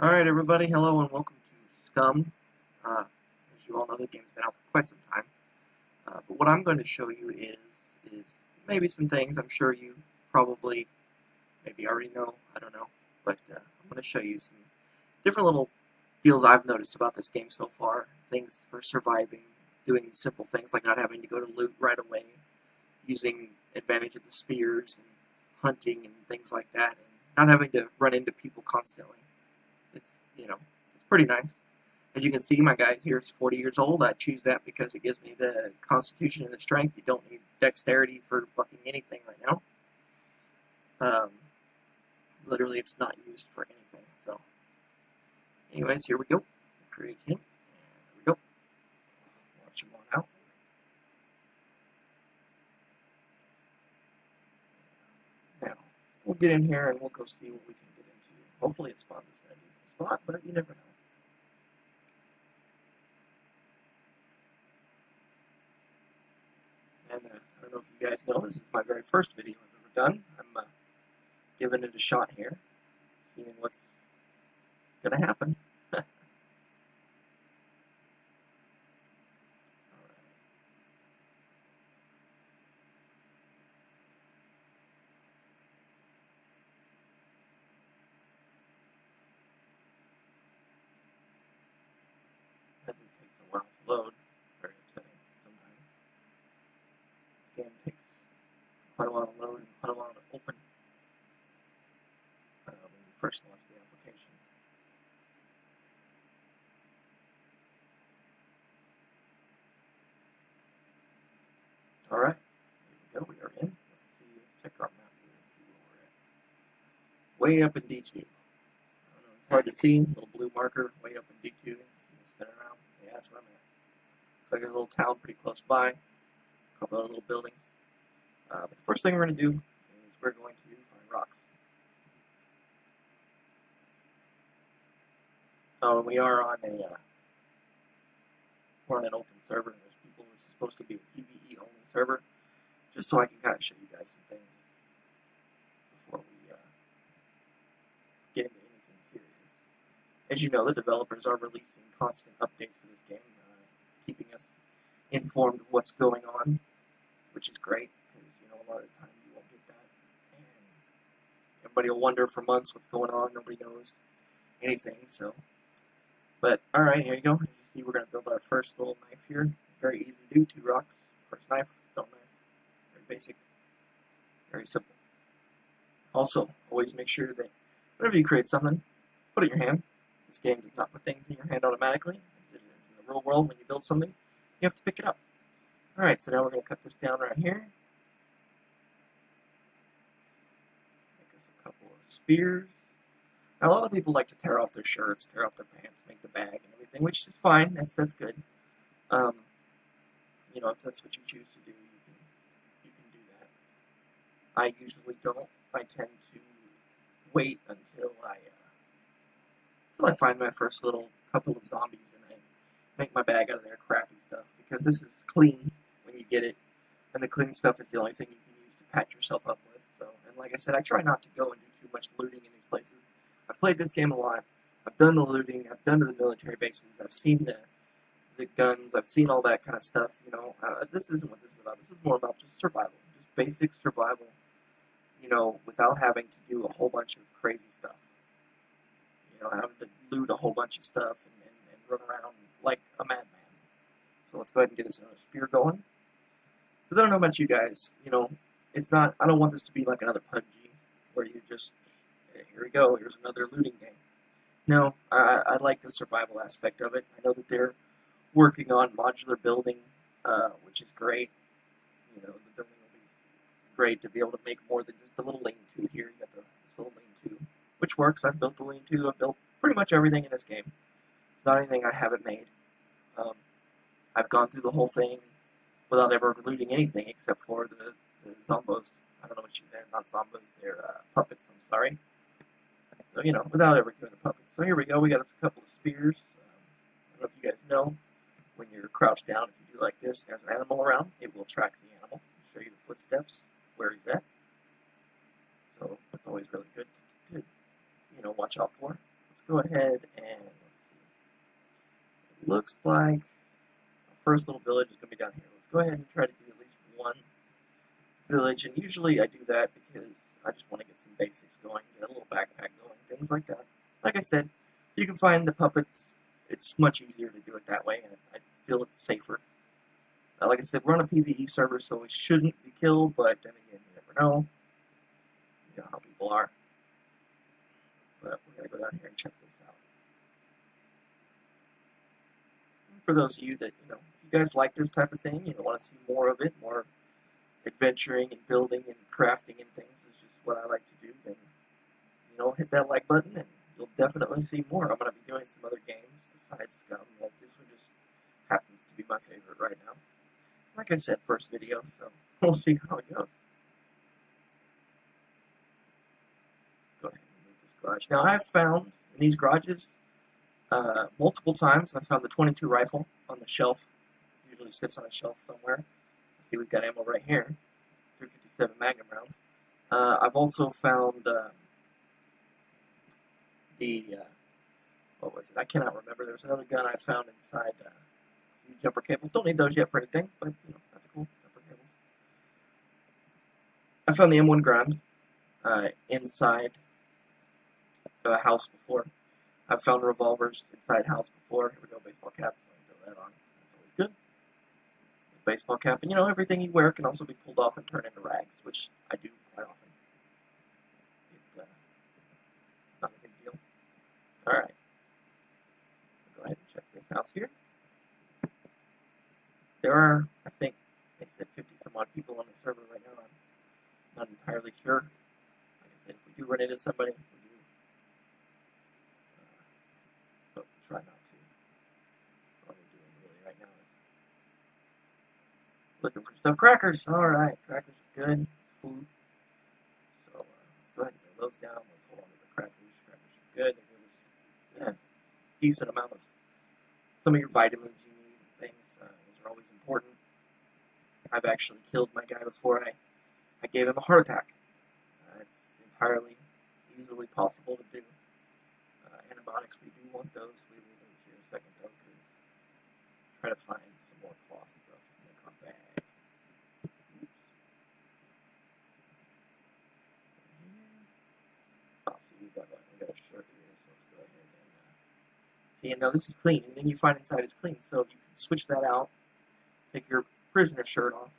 Alright everybody, hello and welcome to Scum. As you all know, the game's been out for quite some time. But what I'm going to show you is maybe some things I'm sure you probably maybe already know, I don't know. But I'm going to show you some different little deals I've noticed about this game so far. Things for surviving, doing simple things like not having to go to loot right away, using advantage of the spears and hunting and things like that, and not having to run into people constantly. It's, it's pretty nice. As you can see, my guy here is 40 years old. I choose that because it gives me the constitution and the strength. You don't need dexterity for fucking anything right now. Literally, it's not used for anything. So, anyways, here we go. Create him. And there we go. Watch him on out. Now, we'll get in here and we'll go see what we can get into. Hopefully it spawns us in a decent spot, but you never know. And I don't know if you guys know, this is my very first video I've ever done. I'm giving it a shot here, seeing what's going to happen. Alright. As it takes a while to load, very upsetting sometimes. This game takes quite a while to load and quite a while to open when you first launch the application. Alright, here we go, we are in. Let's see, let's check our map here and see where we're at. Way up in D2. I don't know, it's hard to see, little blue marker way up in D2. You can see me spinning around. Yeah, that's where I'm at. Looks like a little town pretty close by. A couple of little buildings. But the first thing we're going to do is we're going to find rocks. Oh, and we are on we're on an open server, and there's people. This is supposed to be a PvE only server, just so I can kind of show you guys some things before we get into anything serious. As you know, the developers are releasing constant updates for this game, keeping us informed of what's going on, which is great, because, a lot of the time you won't get that, and everybody will wonder for months what's going on. Nobody knows anything, so. But, alright, here you go. As you see, we're going to build our first little knife here. Very easy to do, 2 rocks. First knife, stone knife. Very basic. Very simple. Also, always make sure that whenever you create something, put it in your hand. This game does not put things in your hand automatically, as it is in the real world. When you build something, you have to pick it up. Alright, so now we're going to cut this down right here. Make us a couple of spears. Now, a lot of people like to tear off their shirts, tear off their pants, make the bag and everything, which is fine. That's good. If that's what you choose to do, you can do that. I usually don't. I tend to wait until I find my first little couple of zombies and I make my bag out of their crappy stuff, because this is clean when you get it, and the clean stuff is the only thing you can use to patch yourself up with. So, and like I said, I try not to go and do too much looting in these places. I've played this game a lot. I've done the looting. I've done to the military bases. I've seen the guns. I've seen all that kind of stuff. This isn't what this is about. This is more about just survival, just basic survival. Without having to do a whole bunch of crazy stuff. Having to loot a whole bunch of stuff and run around like a madman. So let's go ahead and get us another spear going. Because I don't know about you guys. It's not. I don't want this to be like another PUBG where you just, hey, here we go. Here's another looting game. No, I like the survival aspect of it. I know that they're working on modular building, which is great. The building will be great to be able to make more than just the little lean-to here. You got this little lean-to, which works. I've built the lean-to. I've built pretty much everything in this game. It's not anything I haven't made. I've gone through the whole thing without ever looting anything except for the zombos. I don't know what they're not zombos. They're puppets. I'm sorry. So, without ever doing the puppets. So here we go. We got us a couple of spears. I don't know if you guys know, when you're crouched down, if you do like this, there's an animal around, it will track the animal. I'll show you the footsteps, where he's at. So that's always really good to watch out for. let's go ahead and let's see. It looks like our first little village is going to be down here. Let's go ahead and try to do at least one village, and usually I do that because I just want to get some basics going, get a little backpack going, things like that. Like I said, you can find the puppets. It's much easier to do it that way, and I feel it's safer. Like I said, we're on a PvE server, so we shouldn't be killed, but then again, you never know. You know how people are. But we're going to go down here and check this out. And for those of you that, if you guys like this type of thing, you want to see more of it, more adventuring and building and crafting and things is just what I like to do, then, hit that like button and you'll definitely see more. I'm going to be doing some other games besides Scum. Like this one just happens to be my favorite right now. Like I said, first video, so we'll see how it goes. Let's go ahead and move this garage. Now, I've found in these garages multiple times, I found the 22 rifle on the shelf. It usually sits on a shelf somewhere. See, we've got ammo right here, 357 Magnum rounds. I've also found what was it? I cannot remember. There was another gun I found inside jumper cables. Don't need those yet for anything, but that's cool. Jumper cables. I found the M1 Grand inside a house before. I've found revolvers inside house before. Here we go, baseball cap. So I can throw that on. That's always good. Baseball cap, and everything you wear can also be pulled off and turned into rags, which I do quite often. It's not a big deal. All right. Go ahead and check this house here. There are, I think, they said 50 some odd people on the server right now. I'm not entirely sure. Like I said, if we do run into somebody, we do. But we try not to. What we're doing really right now is looking for stuff. Crackers! Alright, crackers are good. Food. So let's go ahead and throw those down. Let's hold on to the crackers. Crackers are good. They give us decent amount of some of your vitamins you need and things. Those are always important. I've actually killed my guy before I gave him a heart attack. It's entirely easily possible to do. Antibiotics, we do want those. We will do here in a second though, because try to find some more cloth stuff to make our bag. Oops. Oh, see, we got a shirt here, so let's go ahead and see. And now this is clean. Anything you find inside is clean, so you can switch that out. Take your prisoner shirt off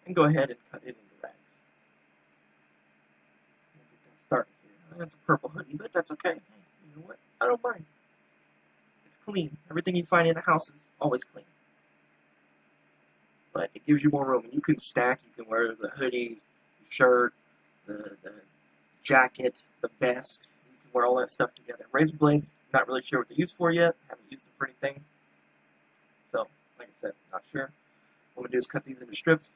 and go ahead and cut it into rags. We'll get that started here. That's a purple hoodie, but that's okay. Hey, you know what? I don't mind. It's clean. Everything you find in a house is always clean. But it gives you more room. You can stack. You can wear the hoodie, the shirt, the jacket, the vest. You can wear all that stuff together. Razor blades, not really sure what they're used for yet. Haven't used them for anything. So, like I said, not sure. What I'm going to do is cut these into strips,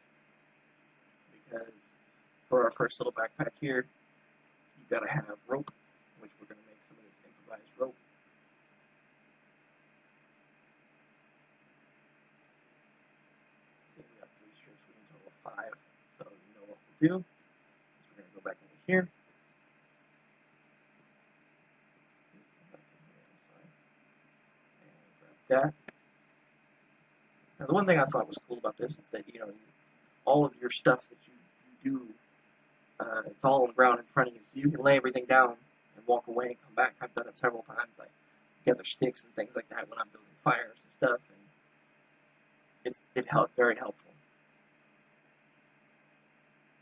because for our first little backpack here, you've got to have rope, which we're going to make some of this improvised rope. Let's see, we got 3 strips, we need a total of 5, so you know what we'll do is we're going to go back over here. And grab that. Now, the one thing I thought was cool about this is that, all of your stuff that you do, it's all on the ground in front of you, so you can lay everything down and walk away and come back. I've done it several times, like gather sticks and things like that when I'm building fires and stuff, and it helped, very helpful.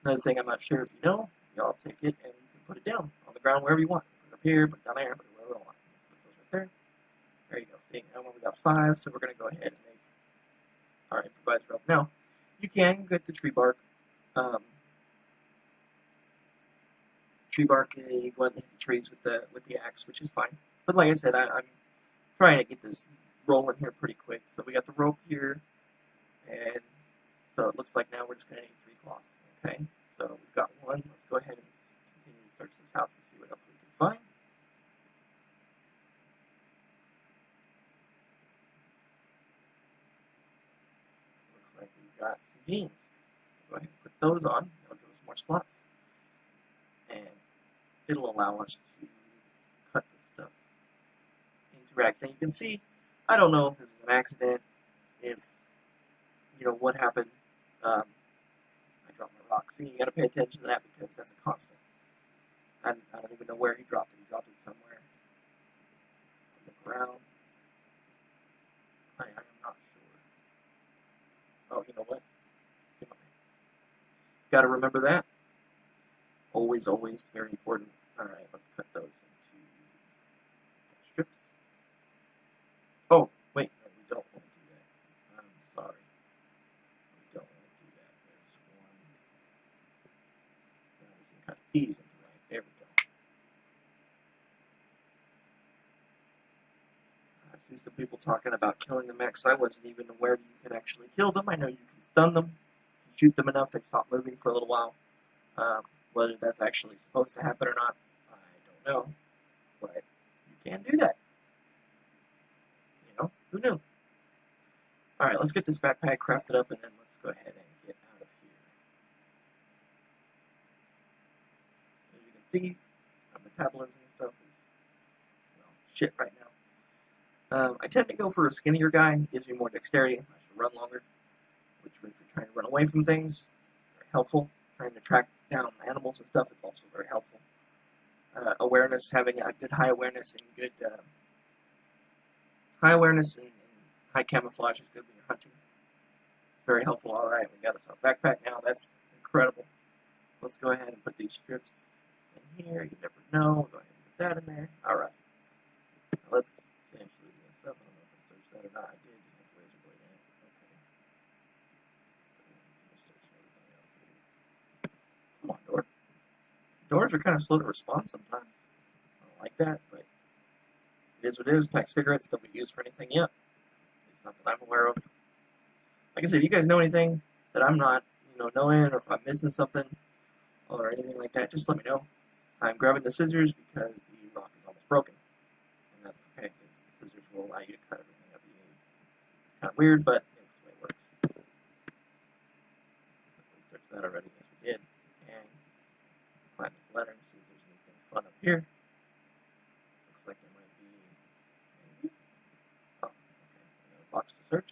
Another thing I'm not sure if you know, y'all take it and you can put it down on the ground wherever you want. Put it up here, put it down there, put it wherever you want. Put those right there. There you go. See, now we got 5, so we're going to go ahead and make our improvised rope. Now, you can get the tree bark. You go ahead and hit the trees with the axe, which is fine. But like I said, I'm trying to get this rolling here pretty quick. So we got the rope here, and so it looks like now we're just going to need 3 cloth. Okay, so we've got 1. Let's go ahead and continue to search this house and see what else we can find. Looks like we've got some jeans. Go ahead and put those on. That'll give us more slots. And it'll allow us to cut this stuff rags. And you can see, I don't know if it was an accident, if, what happened. I dropped my rock. See, you gotta pay attention to that because that's a constant. I don't even know where he dropped it. He dropped it somewhere. Look around. I am not sure. Oh, you know what? It's in my pants. Gotta remember that. Always, always very important. Alright, let's cut those into strips. Oh, wait, no, we don't want to do that. I'm sorry. We don't want to do that. There's one. Now we can cut these into rags. There we go. I see some people talking about killing the mechs. I wasn't even aware you can actually kill them. I know you can stun them. Shoot them enough, they stop moving for a little while. Whether that's actually supposed to happen or not, I don't know. But you can do that. Who knew? Alright, let's get this backpack crafted up and then let's go ahead and get out of here. As you can see, my metabolism and stuff is, shit right now. I tend to go for a skinnier guy. It gives you more dexterity. I should run longer, which if you're trying to run away from things, very helpful. Trying to track down animals and stuff, it's also very helpful. Awareness, having a good high awareness and good high camouflage is good when you're hunting. It's very helpful. Alright, we got us our backpack now. That's incredible. Let's go ahead and put these strips in here. You never know. Go ahead and put that in there. Alright. Let's finish looting this up. I don't know if I searched that or not. I did. You have the razor blade in it. Okay. Finish searching everything out here. Come on, door. Doors are kind of slow to respond sometimes. I don't like that, but it is what it is. Pack cigarettes don't get used for anything yet. At least not that I'm aware of. Like I said, if you guys know anything that I'm not, knowing, or if I'm missing something, or anything like that, just let me know. I'm grabbing the scissors because the rock is almost broken. And that's okay, because the scissors will allow you to cut everything up you need. It's kind of weird, but it's the way it works. We searched that already, yes we did. And let's climb this ladder and see if there's anything fun up here. Looks like there might be, maybe. Oh, okay, another box to search.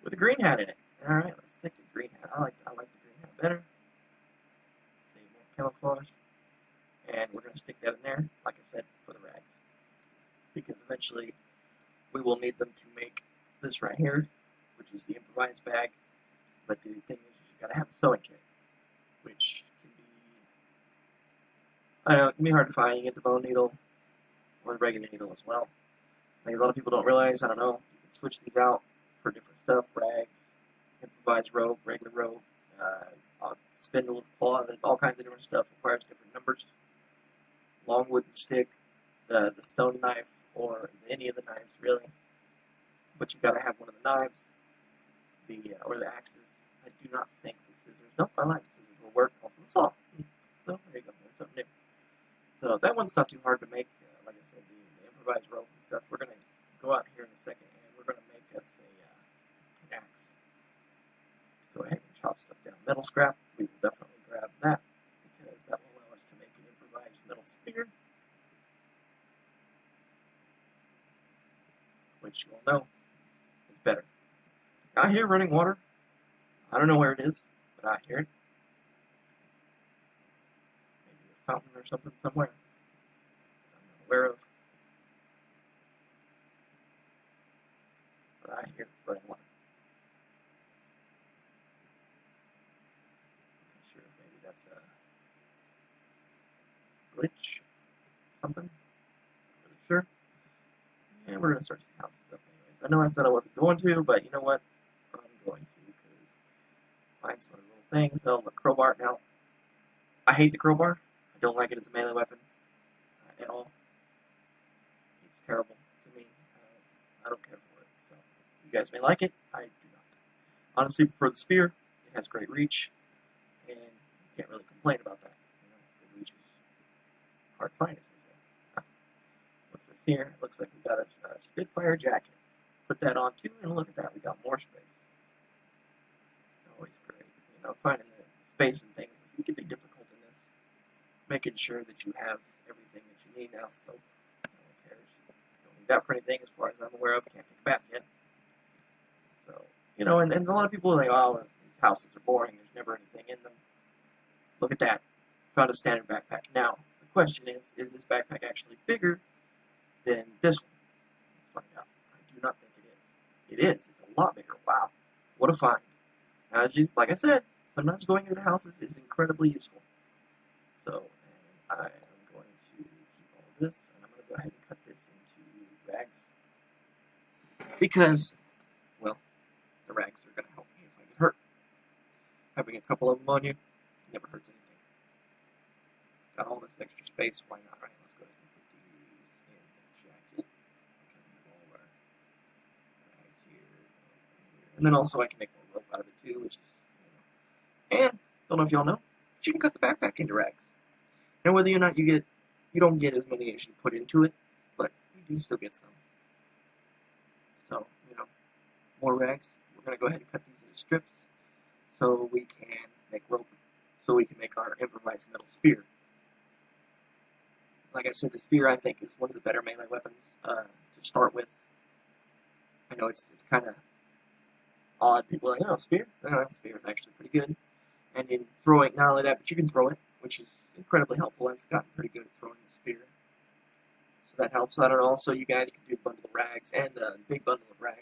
With a green hat in it. Alright, let's take the green hat. I like the green hat better. Save more camouflage. And we're going to stick that in there, like I said, for the rags. Because eventually we will need them to make this right here, which is the improvised bag. But the thing is, you've got to have a sewing kit, which can be, I don't know, it can be hard to find. You get the bone needle or the regular needle as well. Like a lot of people don't realize, I don't know, you can switch these out for different stuff, rags, improvised rope, regular rope, spindle, claw, all kinds of different stuff, requires different numbers. Long wooden stick, the stone knife, or any of the knives really. But you've got to have one of the knives, or the axes. I do not think the scissors, nope, I like the scissors will work. Also the saw. So there you go, there's something new. So that one's not too hard to make. Like I said, the improvised rope and stuff. We're going to go out here in a second and we're going to make us an axe. Go ahead and chop stuff down. Metal scrap, we will definitely grab that because that will allow us to make an improvised metal spear, which you all know is better. I hear running water. I don't know where it is, but I hear it. Maybe a fountain or something somewhere I'm not aware of. But I hear running water. I'm not sure if maybe that's a glitch, something. Not really sure. And we're going to search these houses up anyways. I know I said I wasn't going to, but you know what? I'm going to because find some little things. Oh, the crowbar. Now, I hate the crowbar. I don't like it as a melee weapon at all. It's terrible to me. I don't care for it. So, you guys may like it. I do not. Honestly, for the spear, it has great reach, and you can't really complain about that. Good reach is hard to find, as they say. What's this here? It looks like we got a Spitfire jacket. Put that on too, and look at that, we got more space. Always great. Finding the space and things, it can be difficult in this. Making sure that you have everything that you need now, soap, no one cares. Don't need checked out for anything as far as I'm aware of. Can't take a bath yet. So, you know, and a lot of people are like, oh, these houses are boring. There's never anything in them. Look at that. Found a standard backpack. Now, the question is this backpack actually bigger than this one? Let's find out. I do not think it is. It is. It's a lot bigger. Wow. What a find. Now, like I said, sometimes going into the houses is incredibly useful. So, I am going to keep all of this, and I'm going to go ahead and cut this into rags. Because, well, the rags are going to help me if I get hurt. Having a couple of them on you never hurts anything. Got all this extra space, why not? Right, let's go ahead and put these in the jacket. We can have all of our rags here and here. And then also I can make more rope out of it too, which is, you know. And, don't know if y'all know, but you can cut the backpack into rags. Now whether or not you don't get as many as you put into it, but you do still get some. So, you know, more rags. We're going to go ahead and cut these into strips so we can make rope, so we can make our improvised metal spear. Like I said, the spear I think is one of the better melee weapons to start with. I know it's kind of odd. People are like, oh, spear? That spear is actually pretty good. And in throwing, not only that, but you can throw it, which is incredibly helpful. I've gotten pretty good at throwing the spear. So that helps out. And also, you guys can do a bundle of rags and a big bundle of rags,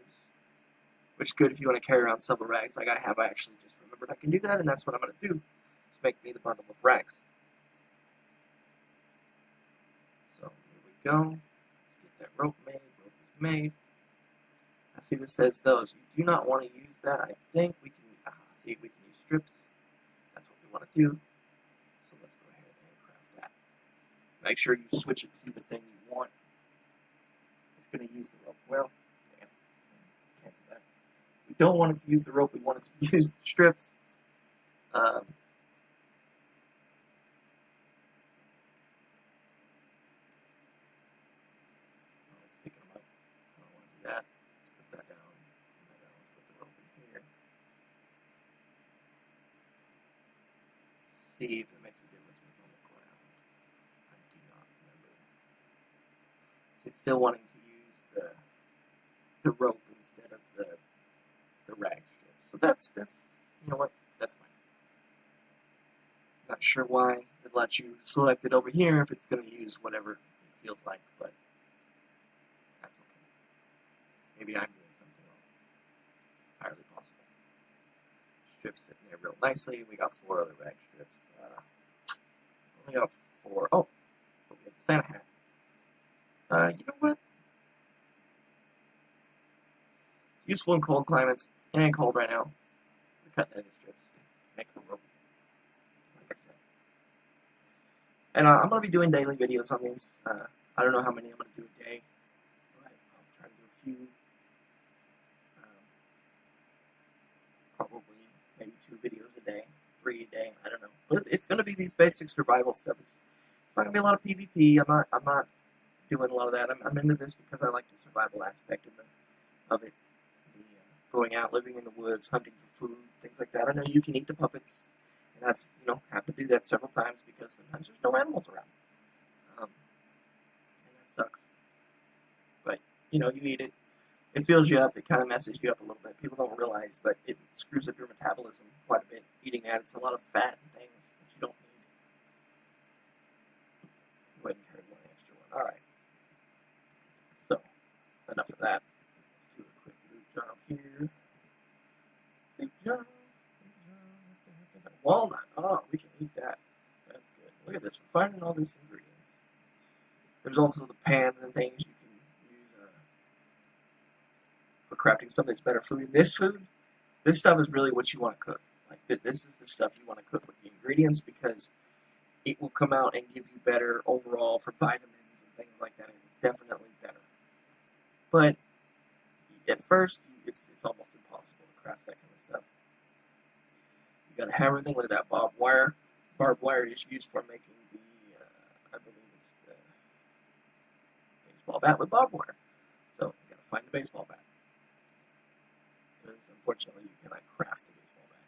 which is good if you want to carry around several rags like I have. I actually just remembered I can do that, and that's what I'm going to do, is make me the bundle of rags. So here we go. Let's get that rope made. Rope is made. I see this says those. You do not want to use that. I think we can, see, we can use strips. That's what we want to do. So let's go ahead and craft that. Make sure you switch it to the thing you want. It's going to use the rope. Well, damn. Cancel that. We don't want it to use the rope. We want it to use the strips. That. Put that down. Let's put the rope in here. Let's see if it makes a difference when it's on the ground. I do not remember. So it's still wanting to use the rope instead of the rag strips. So that's you know what? That's fine. Not sure why it lets you select it over here if it's going to use whatever it feels like, but that's okay. Maybe I'm doing something wrong. Entirely possible. Strips sitting there real nicely. We got 4 other rag strips. We got 4. Oh, but we have the Santa hat. You know what? It's useful in cold climates. It ain't cold right now. We're cutting that into strips. Make a rope. Like I said. And I'm going to be doing daily videos on these. I don't know how many I'm going to do a day, but I'll try to do a few. Probably maybe 2 videos a day, 3 a day, I don't know. But it's going to be these basic survival stuff. It's not going to be a lot of PvP. I'm not doing a lot of that. I'm into this because I like the survival aspect of it. The going out, living in the woods, hunting for food, things like that. I know you can eat the puppets, and I've had to do that several times because sometimes there's no animals around, and that sucks. But you eat it. It fills you up. It kind of messes you up a little bit. People don't realize, but it screws up your metabolism quite a bit. Eating that, it's a lot of fat and things that you don't need. Go ahead and carry one extra one. All right. So, enough of that. Let's do a quick loot job here. Loot job. What the heck is that? Walnut. Oh, we can eat that. That's good. Look at this. We're finding all these ingredients. There's also the pans and things you can use for crafting stuff that's better food. This stuff is really what you want to cook. Like this is the stuff you want to cook with the ingredients because it will come out and give you better overall for vitamins and things like that. It's definitely better. But at first, it's almost impossible to craft that kind of stuff. You got to have everything like that barbed wire. Barbed wire is used for making the, I believe it's the baseball bat with barbed wire. So you got to find the baseball bat. Because unfortunately you cannot craft the baseball bat.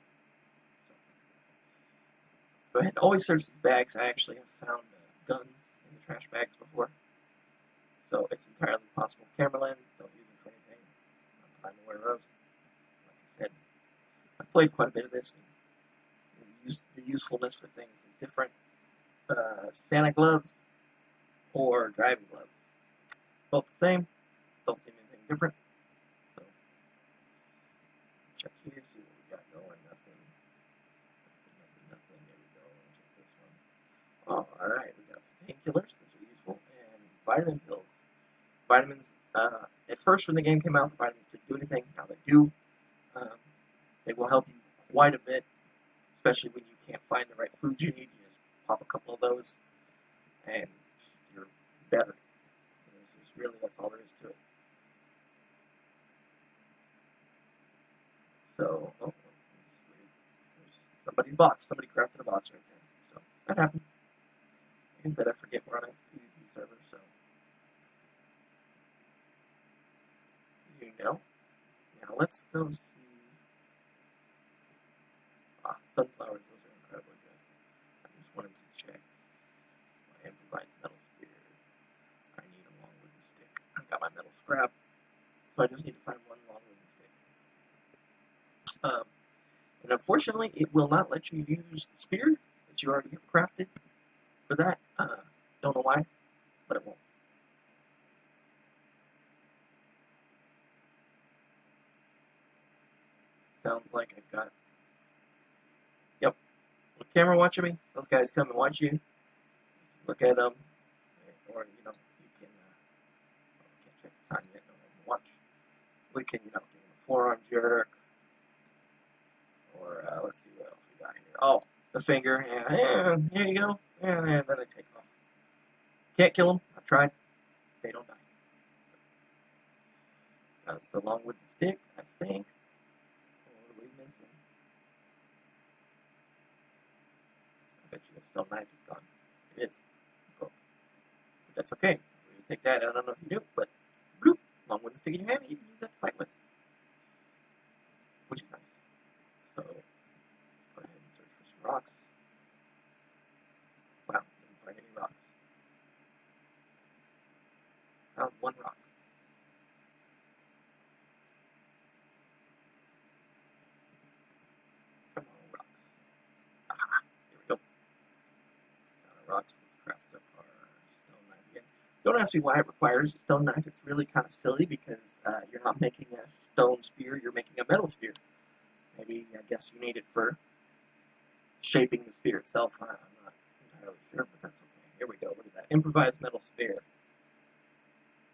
So go ahead and always search these bags. I actually have found guns in the trash bags before. So it's entirely possible. Camera lens, don't use it for anything that I'm aware of. Like I said, I've played quite a bit of this, and the usefulness for things is different. Santa gloves or driving gloves. Both the same, don't seem anything different. So, check here, see what we got going. Nothing. There we go. Check this one. Oh, alright, we got some painkillers. Those are useful. And vitamin pills. Vitamins, at first when the game came out, the vitamins didn't do anything. Now they do. They will help you quite a bit, especially when you can't find the right foods you need. You just pop a couple of those, and you're better. Really, that's all there is to it. So, oh, there's somebody's box. Somebody crafted a box right there. So, that happens. Like I said, I forget we're on a PvP server, so. You know. Now, let's go see. Sunflowers, those are incredibly good. I just wanted to check my improvised metal spear. I need a long wooden stick. I've got my metal scrap, so I just need to find one long wooden stick. And unfortunately, it will not let you use the spear that you already have crafted for that. Don't know why, but it won't. Sounds like I've got. Yep. With camera watching me, those guys come and watch you. Look at them, or you can. Can't check the time yet. Don't watch. We can, give them a forearm jerk, or let's see what else we got here. Oh, the finger. Yeah, here you go. And then I take off. Can't kill them. I've tried. They don't die. So, that's the long wooden stick, I think. What are we missing? I bet you the stone knife is gone. It is. Broke. But that's okay. We take that. I don't know if you do, but bloop, long wooden stick in your hand, and you can use that to fight with. Which is nice. So, let's go ahead and search for some rocks. Wow, didn't find any rocks. Found one rock. Come on, rocks. Ah, here we go. Got our rocks. Let's craft up our stone knife again. Don't ask me why it requires a stone knife. It's really kind of silly because you're not making a stone spear, you're making a metal spear. Maybe, I guess you need it for shaping the spear itself. I'm not entirely sure, but that's okay. Here we go. Look at that. Improvised metal spear.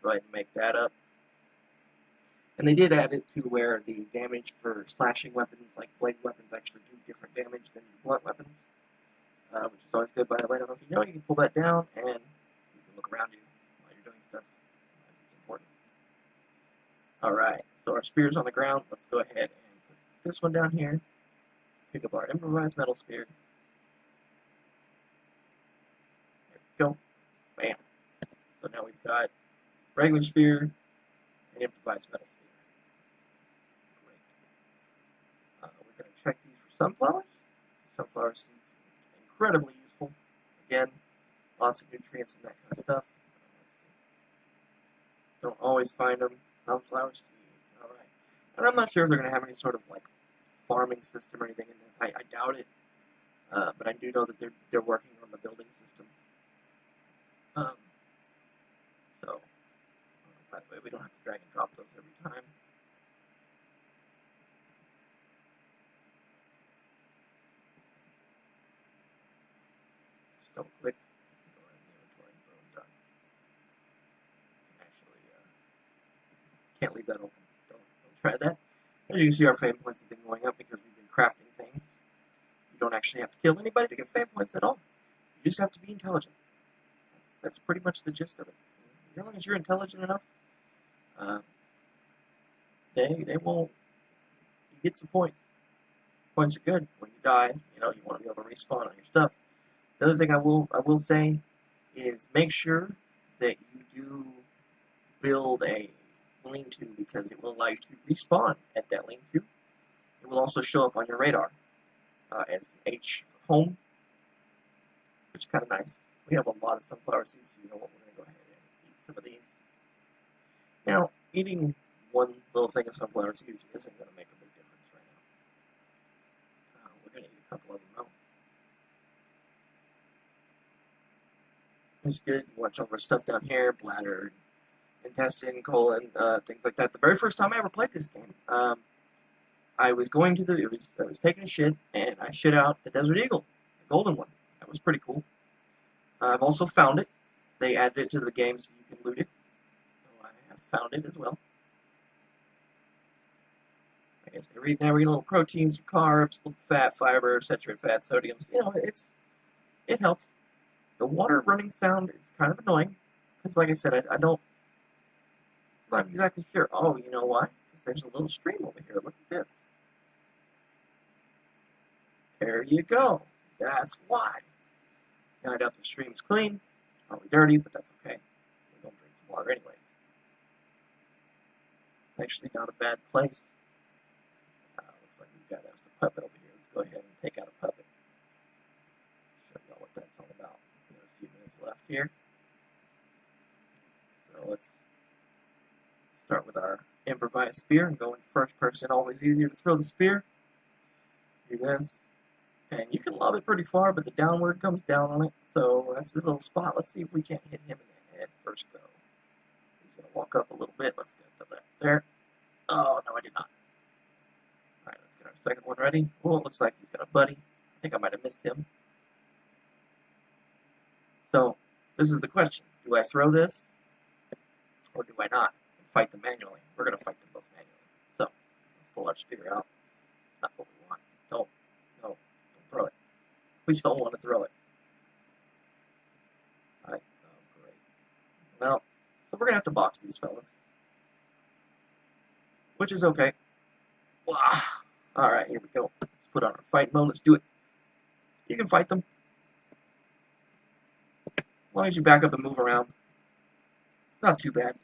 Go ahead and make that up. And they did add it to where the damage for slashing weapons, like blade weapons, actually do different damage than blunt weapons, which is always good, by the way. I don't know if you know, you can pull that down, and you can look around you while you're doing stuff. Sometimes it's important. Alright, so our spear's on the ground. Let's go ahead and put this one down here. Pick up our improvised metal spear. There we go. Bam. So now we've got regular spear and improvised metal spear. Great. We're going to check these for sunflowers. Sunflower seeds are incredibly useful. Again, lots of nutrients and that kind of stuff. Don't always find them. Sunflower seeds. Alright. And I'm not sure if they're going to have any sort of like farming system or anything in this. I doubt it. But I do know that they're working on the building system. So, by the way, we don't have to drag and drop those every time. Just double click, go in the inventory, boom, done. Actually, can't leave that open. Don't try that. As you can see, our fame points have been going up because we've been crafting things. You don't actually have to kill anybody to get fame points at all. You just have to be intelligent. That's pretty much the gist of it. As long as you're intelligent enough, they won't. You get some points. Points are good. When you die, you want to be able to respawn on your stuff. The other thing I will say is make sure that you do build a lean-to, because it will allow you to respawn at that lean-to. It will also show up on your radar as an H for home, which is kind of nice. We have a lot of sunflower seeds, so you know what, we're going to go ahead and eat some of these. Now, eating one little thing of sunflower seeds isn't going to make a big difference right now. We're going to eat a couple of them though. It's good. Watch all our stuff down here, bladder, intestine, colon, things like that. The very first time I ever played this game, I was I was taking a shit, and I shit out the Desert Eagle, the golden one. That was pretty cool. I've also found it. They added it to the game so you can loot it. So I have found it as well. I guess they read every little proteins, carbs, fat, fiber, saturated fat, sodiums. You know, it helps. The water running sound is kind of annoying because, like I said, I'm not exactly sure. Oh, you know why? Because there's a little stream over here. Look at this. There you go. That's why. Now I doubt the stream's clean. Probably dirty, but that's okay. We're going to drink some water anyway. It's actually not a bad place. Looks like we've got a puppet over here. Let's go ahead and take out a puppet. Show you all what that's all about. We have a few minutes left here. So let's start with our improvised spear and go in first person. Always easier to throw the spear. Do this. And you can lob it pretty far, but the downward comes down on it. So that's his little spot. Let's see if we can't hit him in the head first go. He's going to walk up a little bit. Let's get the left there. Oh, no, I did not. Alright, let's get our second one ready. Oh, it looks like he's got a buddy. I think I might have missed him. So, this is the question. Do I throw this? Or do I not? And fight them manually. We're going to fight them both manually. So, let's pull our spear out. It's not what we want. Don't throw it. We don't want to throw it. Alright, oh great. Well, so we're going to have to box these fellas. Which is okay. Alright, here we go. Let's put on our fight mode. Let's do it. You can fight them. As long as you back up and move around. It's not too bad.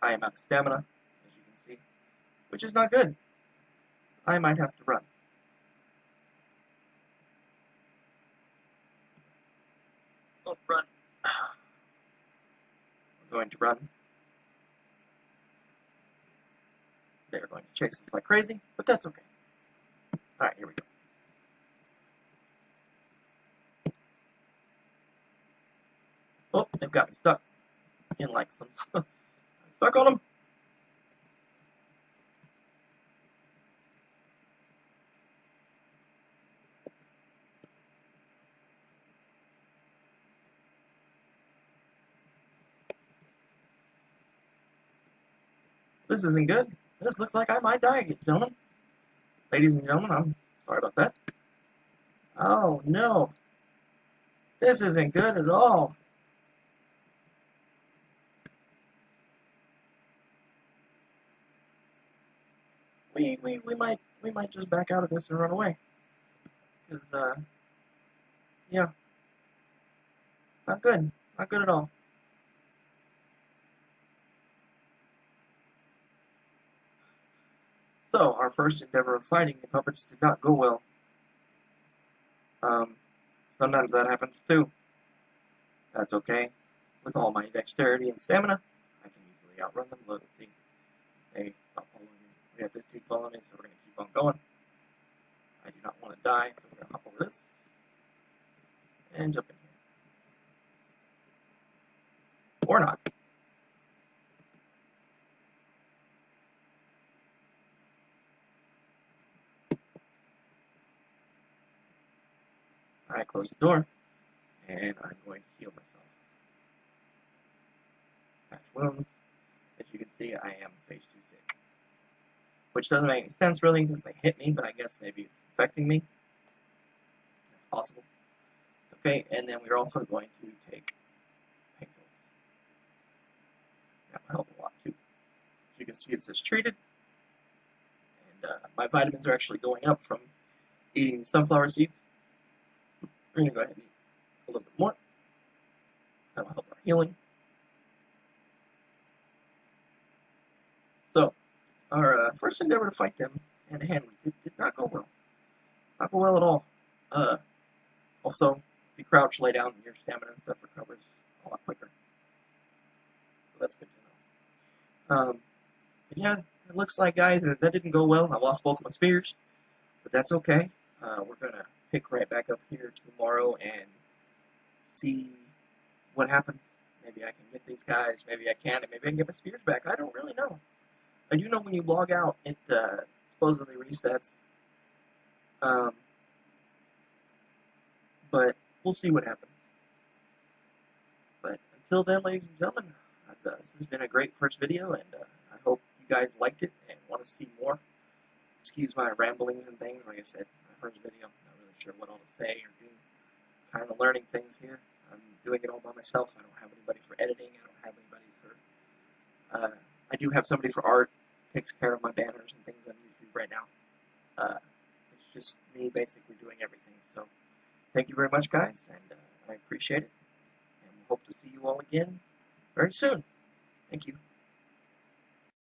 I am out of stamina, as you can see, which is not good. I might have to run. Oh, run. We're going to run. They're going to chase us like crazy, but that's okay. Alright, here we go. Oh, they've got me stuck in like some... Stuck on them. This isn't good. This looks like I might die, gentlemen. Ladies and gentlemen, I'm sorry about that. Oh, no. This isn't good at all. We might just back out of this and run away. Because, yeah. Not good. Not good at all. So, our first endeavor of fighting the puppets did not go well. Sometimes that happens too. That's okay. With all my dexterity and stamina, I can easily outrun them. Let's see. Hey, stop following me. We got this dude following me, so we're going to keep on going. I do not want to die, so we're going to hop over this. And jump in here. Or not. I close the door, and I'm going to heal myself. Patch wounds. As you can see, I am phase 2 sick. Which doesn't make any sense, really, because they hit me, but I guess maybe it's affecting me. That's possible. Okay, and then we're also going to take painkillers. That will help a lot, too. As you can see, it says treated. And my vitamins are actually going up from eating sunflower seeds. We're going to go ahead and eat a little bit more. That'll help our healing. So, our first endeavor to fight them hand-to-hand did not go well. Not go well at all. Also, if you crouch, lay down, your stamina and stuff recovers a lot quicker. So that's good to know. Yeah, it looks like, guys, that didn't go well. I lost both my spears, but that's okay. We're going to pick right back up here tomorrow and see what happens. Maybe I can get these guys, maybe I can't, and maybe I can get my spears back. I don't really know. I do know when you log out, it supposedly resets. But we'll see what happens. But until then, ladies and gentlemen, this has been a great first video, and I hope you guys liked it and want to see more. Excuse my ramblings and things. Like I said, my first video, I'm not really sure what all to say or do. Kind of learning things here. I'm doing it all by myself. I don't have anybody for editing. I don't have anybody for... I do have somebody for art. Takes care of my banners and things on YouTube right now. It's just me basically doing everything. So thank you very much, guys, and I appreciate it. And we hope to see you all again very soon. Thank you.